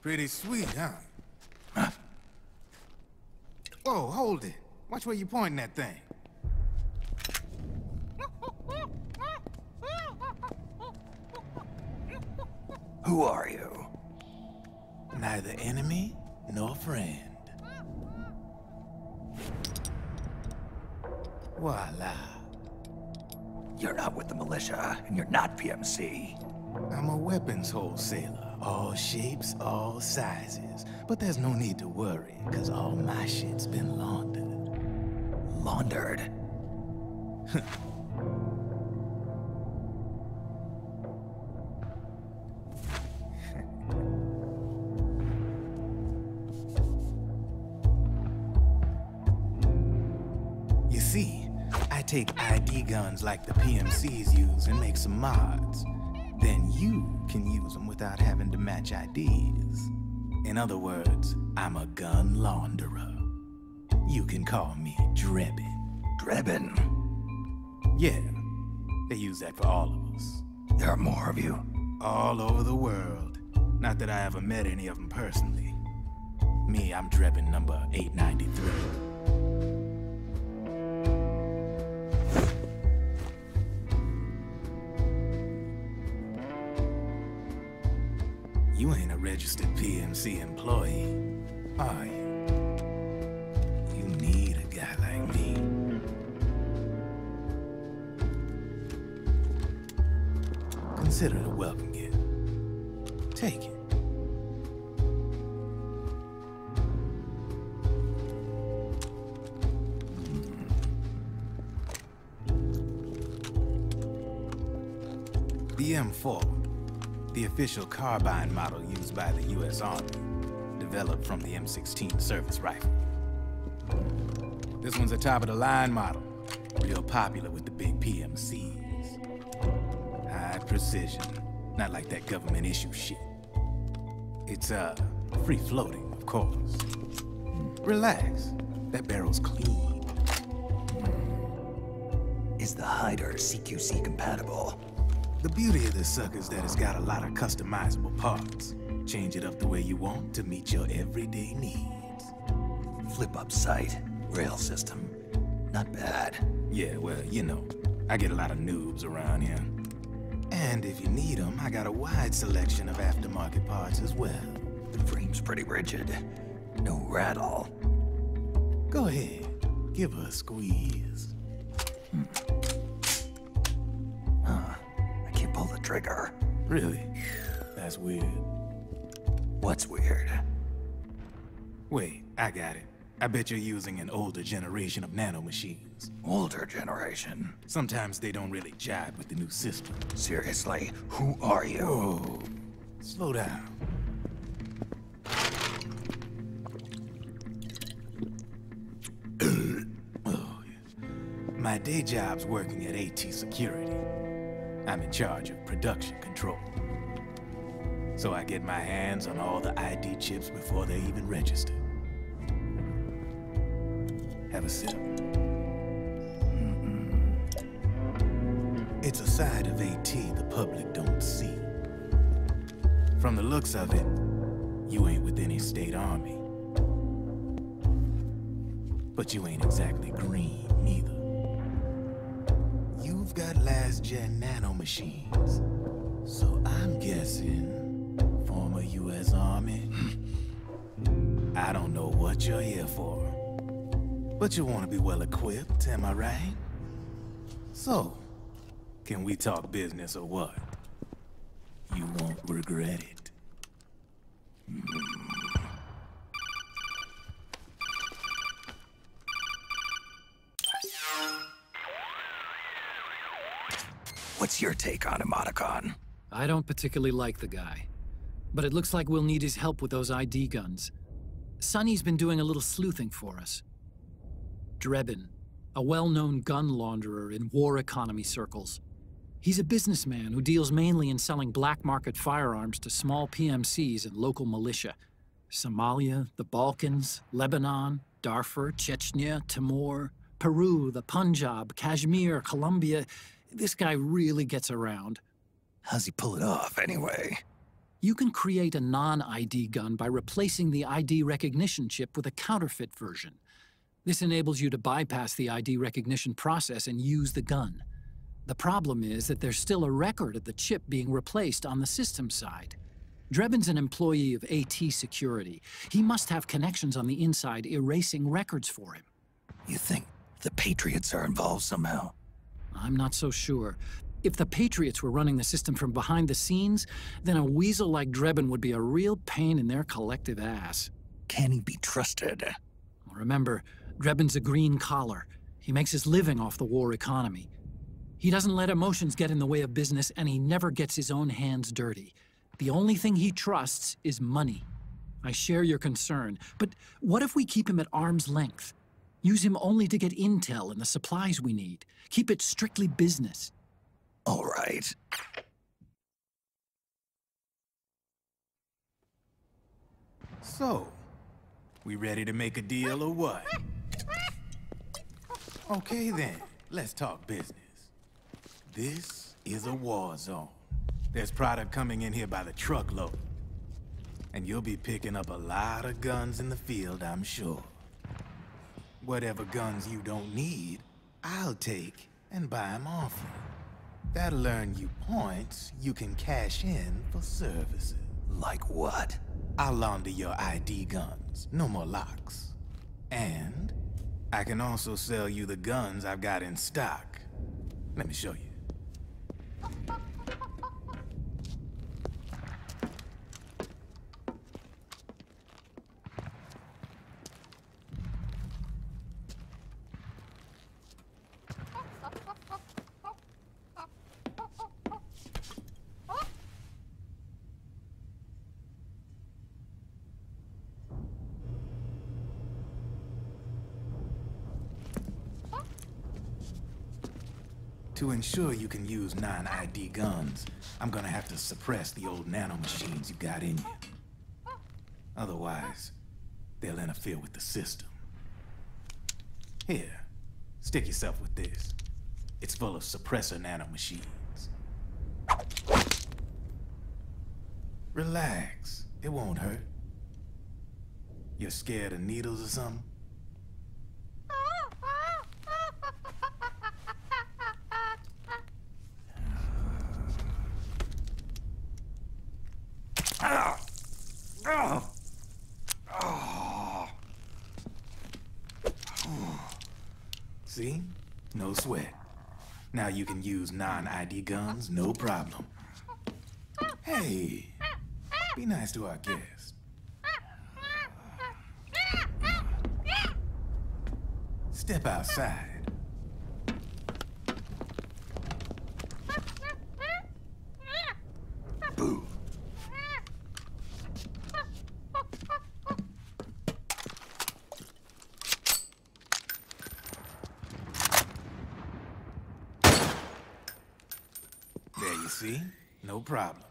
Pretty sweet, huh? Whoa, hold it. Watch where you pointing that thing. Who are you? Neither enemy nor friend. Voila. You're not with the militia, and you're not PMC. I'm a weapons wholesaler. All shapes, all sizes. But there's no need to worry, because all my shit's been laundered. Laundered? You see, I take ID guns like the PMCs use and make some mods. Then you can use them without having to match IDs. In other words, I'm a gun launderer. You can call me Drebin. Drebin? Yeah, they use that for all of us. There are more of you? All over the world. Not that I ever met any of them personally. Me, I'm Drebin number 893. You ain't a registered PMC employee, are you? You need a guy like me. Consider it a welcome gift. Take it. The M4. The official carbine model used by the U.S. Army, developed from the M16 service rifle. This one's a top-of-the-line model, real popular with the big PMCs. High precision, not like that government-issue shit. It's, free-floating, of course. Relax, that barrel's clean. Is the hider CQC compatible? The beauty of this sucker is that it's got a lot of customizable parts. Change it up the way you want to meet your everyday needs. Flip-up sight, rail system. Not bad. Yeah, well, you know, I get a lot of noobs around here. And if you need them, I got a wide selection of aftermarket parts as well. The frame's pretty rigid. No rattle. Go ahead, give her a squeeze. Pull the trigger. Really? That's weird. What's weird? Wait, I got it. I bet you're using an older generation of nanomachines. Older generation? Sometimes they don't really jibe with the new system. Seriously, who are you? Whoa. Slow down. Oh, yeah. My day job's working at AT Security. I'm in charge of production control. So I get my hands on all the ID chips before they even register. Have a sip. It's a side of AT the public don't see. From the looks of it, you ain't with any state army. But you ain't exactly green, neither. You've got last-gen nanomachines. So I'm guessing former U.S. Army. I don't know what you're here for. But you want to be well-equipped, am I right? So, can we talk business or what? You won't regret it. What's your take on Ironicus? I don't particularly like the guy. But it looks like we'll need his help with those ID guns. Sonny's been doing a little sleuthing for us. Drebin, a well-known gun launderer in war economy circles. He's a businessman who deals mainly in selling black-market firearms to small PMCs and local militia. Somalia, the Balkans, Lebanon, Darfur, Chechnya, Timor, Peru, the Punjab, Kashmir, Colombia. This guy really gets around. How's he pull it off, anyway? You can create a non-ID gun by replacing the ID recognition chip with a counterfeit version. This enables you to bypass the ID recognition process and use the gun. The problem is that there's still a record of the chip being replaced on the system side. Drebin's an employee of AT Security. He must have connections on the inside erasing records for him. You think the Patriots are involved somehow? I'm not so sure. If the Patriots were running the system from behind the scenes, then a weasel like Drebin would be a real pain in their collective ass. Can he be trusted? Remember, Drebin's a green collar. He makes his living off the war economy. He doesn't let emotions get in the way of business, and he never gets his own hands dirty. The only thing he trusts is money. I share your concern, but what if we keep him at arm's length? Use him only to get intel and the supplies we need. Keep it strictly business. All right. So, we ready to make a deal or what? Okay then, let's talk business. This is a war zone. There's product coming in here by the truckload. And you'll be picking up a lot of guns in the field, I'm sure. Whatever guns you don't need, I'll take and buy them off you. That'll earn you points you can cash in for services. Like what? I'll launder your ID guns, no more locks. And I can also sell you the guns I've got in stock. Let me show you. To ensure you can use non-ID guns, I'm gonna have to suppress the old nanomachines you got in you. Otherwise, they'll interfere with the system. Here, stick yourself with this. It's full of suppressor nanomachines. Relax, it won't hurt. You're scared of needles or something? See? No sweat. Now you can use non-ID guns, no problem. Hey, be nice to our guest. Step outside. Boo. There you see? No problem.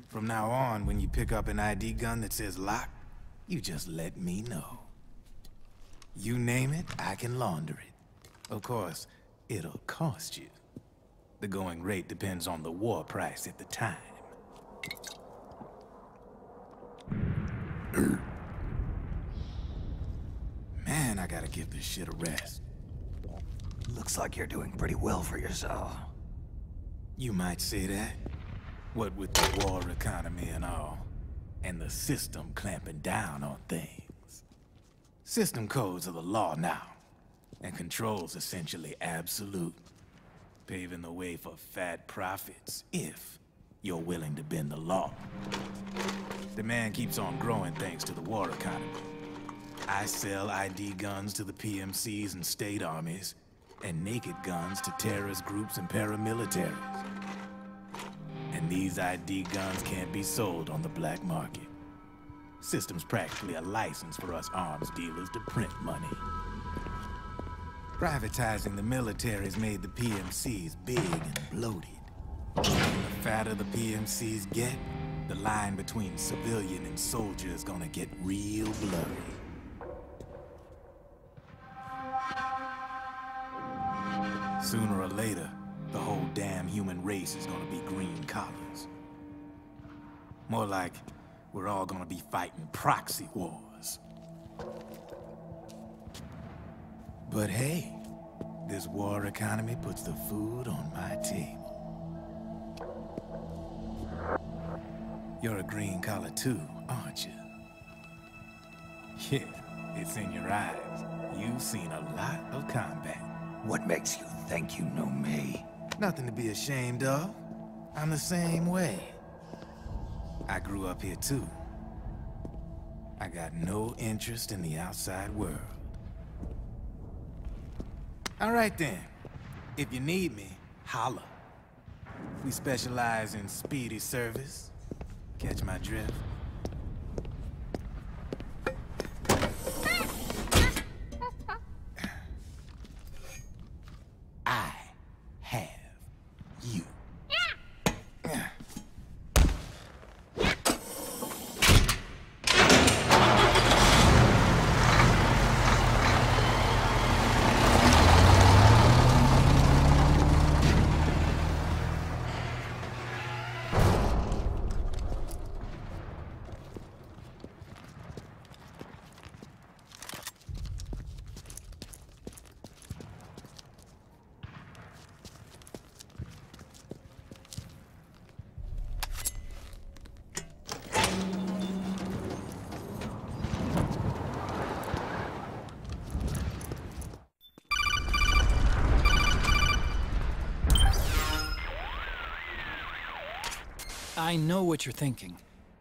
From now on, when you pick up an ID gun that says lock, you just let me know. You name it, I can launder it. Of course, it'll cost you. The going rate depends on the war price at the time. Man, I gotta give this shit a rest. Looks like you're doing pretty well for yourself. You might say that. What with the war economy and all, and the system clamping down on things. System codes are the law now, and control's essentially absolute, paving the way for fat profits if you're willing to bend the law. Demand keeps on growing thanks to the war economy. I sell ID guns to the PMCs and state armies, and naked guns to terrorist groups and paramilitaries. And these ID guns can't be sold on the black market. System's practically a license for us arms dealers to print money. Privatizing the military's made the PMCs big and bloated. And the fatter the PMCs get, the line between civilian and soldier is gonna get real blurry. Sooner or later, the whole damn human race is gonna be green collars. More like we're all gonna be fighting proxy wars. But hey, this war economy puts the food on my table. You're a green collar too, aren't you? Yeah, it's in your eyes. You've seen a lot of combat. What makes you think you know me? Nothing to be ashamed of. I'm the same way. I grew up here too. I got no interest in the outside world. All right then. If you need me, holla. We specialize in speedy service. Catch my drift? I have you. I know what you're thinking,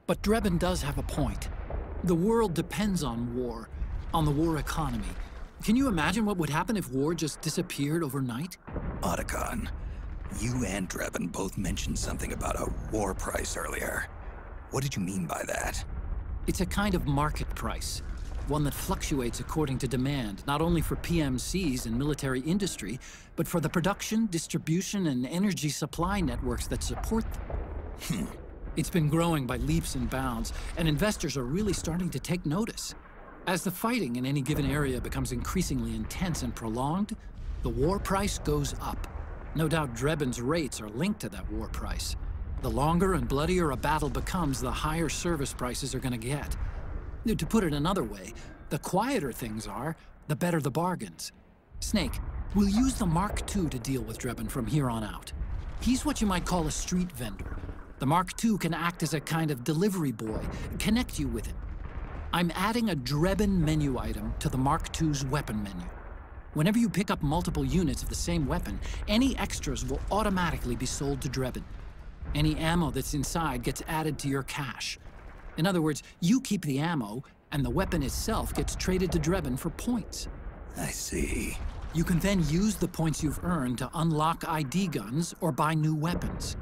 but Drebin does have a point. The world depends on war, on the war economy. Can you imagine what would happen if war just disappeared overnight? Otacon, you and Drebin both mentioned something about a war price earlier. What did you mean by that? It's a kind of market price, one that fluctuates according to demand, not only for PMCs and military industry, but for the production, distribution, and energy supply networks that support them. It's been growing by leaps and bounds, and investors are really starting to take notice. As the fighting in any given area becomes increasingly intense and prolonged, the war price goes up. No doubt Drebin's rates are linked to that war price. The longer and bloodier a battle becomes, the higher service prices are going to get. To put it another way, the quieter things are, the better the bargains. Snake, we'll use the Mark II to deal with Drebin from here on out. He's what you might call a street vendor. The Mark II can act as a kind of delivery boy, connect you with it. I'm adding a Drebin menu item to the Mark II's weapon menu. Whenever you pick up multiple units of the same weapon, any extras will automatically be sold to Drebin. Any ammo that's inside gets added to your cache. In other words, you keep the ammo, and the weapon itself gets traded to Drebin for points. I see. You can then use the points you've earned to unlock ID guns or buy new weapons.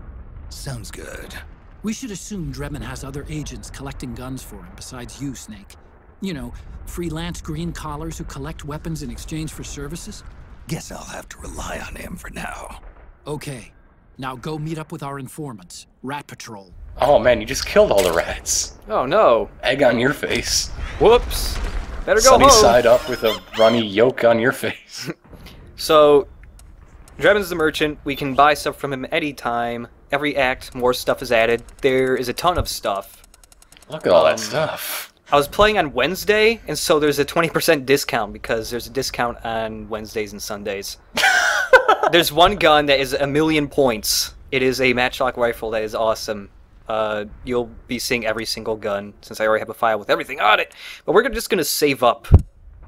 Sounds good. We should assume Drebin has other agents collecting guns for him besides you, Snake. You know, freelance green collars who collect weapons in exchange for services? Guess I'll have to rely on him for now. Okay. Now go meet up with our informants, Rat Patrol. Oh man, you just killed all the rats. Oh no. Egg on your face. Whoops. Better go Sunny home. side up with a runny yolk on your face. So, Drebin's the merchant. We can buy stuff from him anytime. Every act, more stuff is added. There is a ton of stuff. Look at all that stuff. I was playing on Wednesday, and so there's a 20% discount because there's a discount on Wednesdays and Sundays. There's one gun that is 1,000,000 points. It is a matchlock rifle that is awesome. You'll be seeing every single gun since I already have a file with everything on it. But we're just going to save up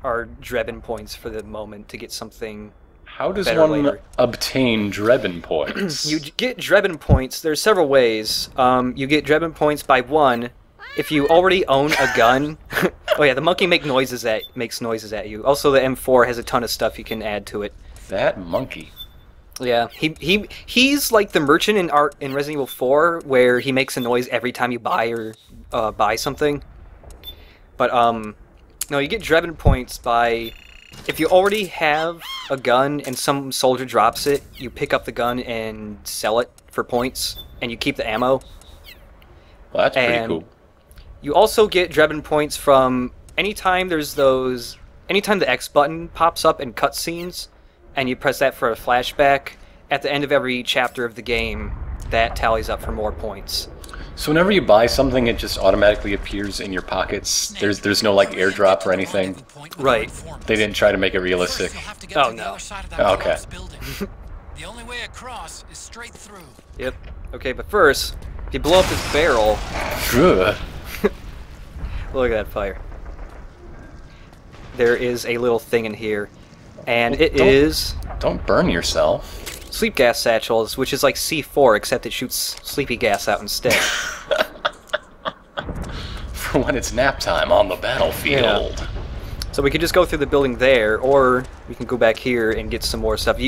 our Drebin points for the moment to get something. How does one obtain Drebin points? You get Drebin points. There's several ways. You get Drebin points by one, if you already own a gun. Oh yeah, the monkey makes noises at you. Also, the M4 has a ton of stuff you can add to it. That monkey. Yeah, he's like the merchant in Resident Evil 4, where he makes a noise every time you buy something. But no, you get Drebin points by, if you already have a gun and some soldier drops it, you pick up the gun and sell it for points, and you keep the ammo. Well, that's pretty cool. You also get Drebin points from anytime anytime the X button pops up in cutscenes, and you press that for a flashback, at the end of every chapter of the game, that tallies up for more points. So whenever you buy something, it just automatically appears in your pockets. There's no like airdrop or anything. Right. They didn't try to make it realistic. Oh no. Oh, okay. The only way across is straight through. Yep. Okay, but first, if you blow up this barrel, Ugh. look at that fire. There is a little thing in here, and it is Don't burn yourself. sleep gas satchels, which is like C4, except it shoots sleepy gas out instead. For when it's nap time on the battlefield. So we could just go through the building there, or we can go back here and get some more stuff.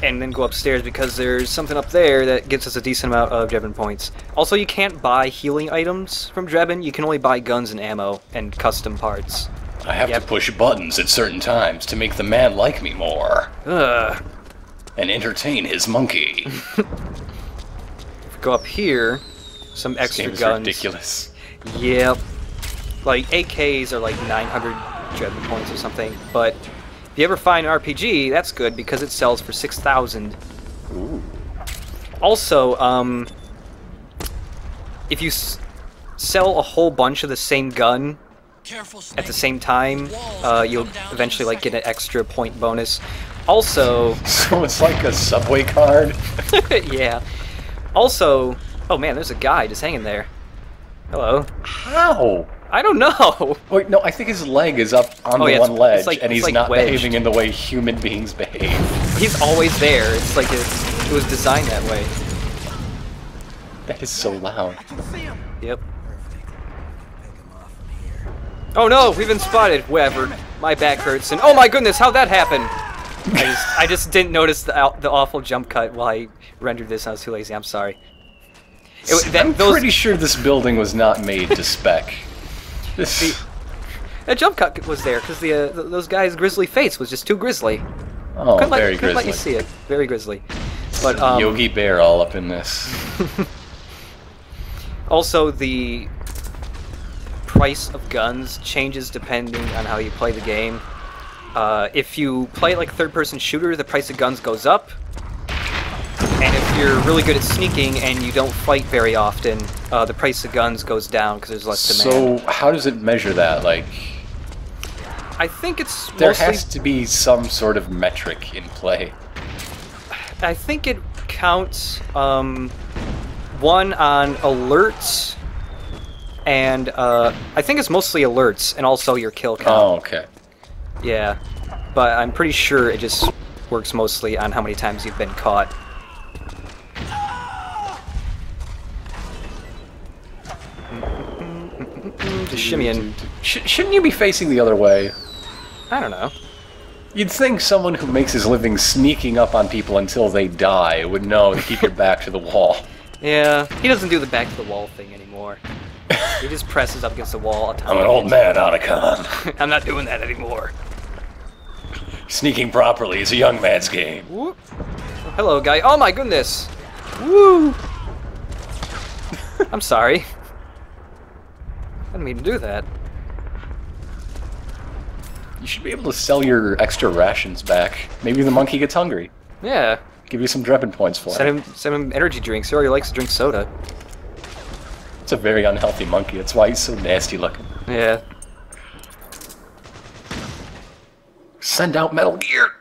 And then go upstairs, because there's something up there that gives us a decent amount of Drebin points. Also, you can't buy healing items from Drebin. You can only buy guns and ammo and custom parts. I have to push buttons at certain times to make the man like me more. Ugh. And entertain his monkey. Go up here, some extra This game is guns. ridiculous. Yep. Like, AKs are like 900 Drebin points or something, but if you ever find an RPG, that's good because it sells for 6,000. Ooh. Also, if you sell a whole bunch of the same gun at the same time, you'll eventually like get an extra point bonus. Also, So it's like a subway card? yeah. Also, oh man, there's a guy just hanging there. Hello. How? I don't know. Wait, no, I think his leg is up on the yeah, one ledge, it's like- and it's he's like not wedged. behaving in the way human beings behave. He's always there. It's like it was designed that way. That is so loud. Yep. Oh no, we've been spotted. Whatever. My back hurts, and oh my goodness, how'd that happen? I just didn't notice the awful jump cut while I rendered this. I was too lazy. I'm sorry. I'm pretty sure this building was not made to spec. That jump cut was there because those guys' grisly face was just too grisly. Oh, Couldn't very let you grisly. see it. Very grisly. But Yogi Bear all up in this. also, the price of guns changes depending on how you play the game. If you play it like a third-person shooter, the price of guns goes up. And if you're really good at sneaking and you don't fight very often, the price of guns goes down because there's less demand. So how does it measure that? Like, I think it's there mostly... has to be some sort of metric in play. I think it counts, one on alerts, and I think it's mostly alerts, and also your kill count. Oh, okay. Yeah, but I'm pretty sure it just works mostly on how many times you've been caught. Just shimmying. Shouldn't you be facing the other way? I don't know. You'd think someone who makes his living sneaking up on people until they die would know to keep your back to the wall. Yeah, he doesn't do the back to the wall thing anymore. He just presses up against the wall a ton. I'm an old man, Otacon. I'm not doing that anymore. Sneaking properly is a young man's game. Whoop. Oh, hello, guy. Oh my goodness. Woo! I'm sorry. I didn't mean to do that. You should be able to sell your extra rations back. Maybe the monkey gets hungry. Yeah. Give you some Drebin points for it. Send him energy drinks. He already likes to drink soda. It's a very unhealthy monkey. That's why he's so nasty looking. Yeah. Send out Metal Gear!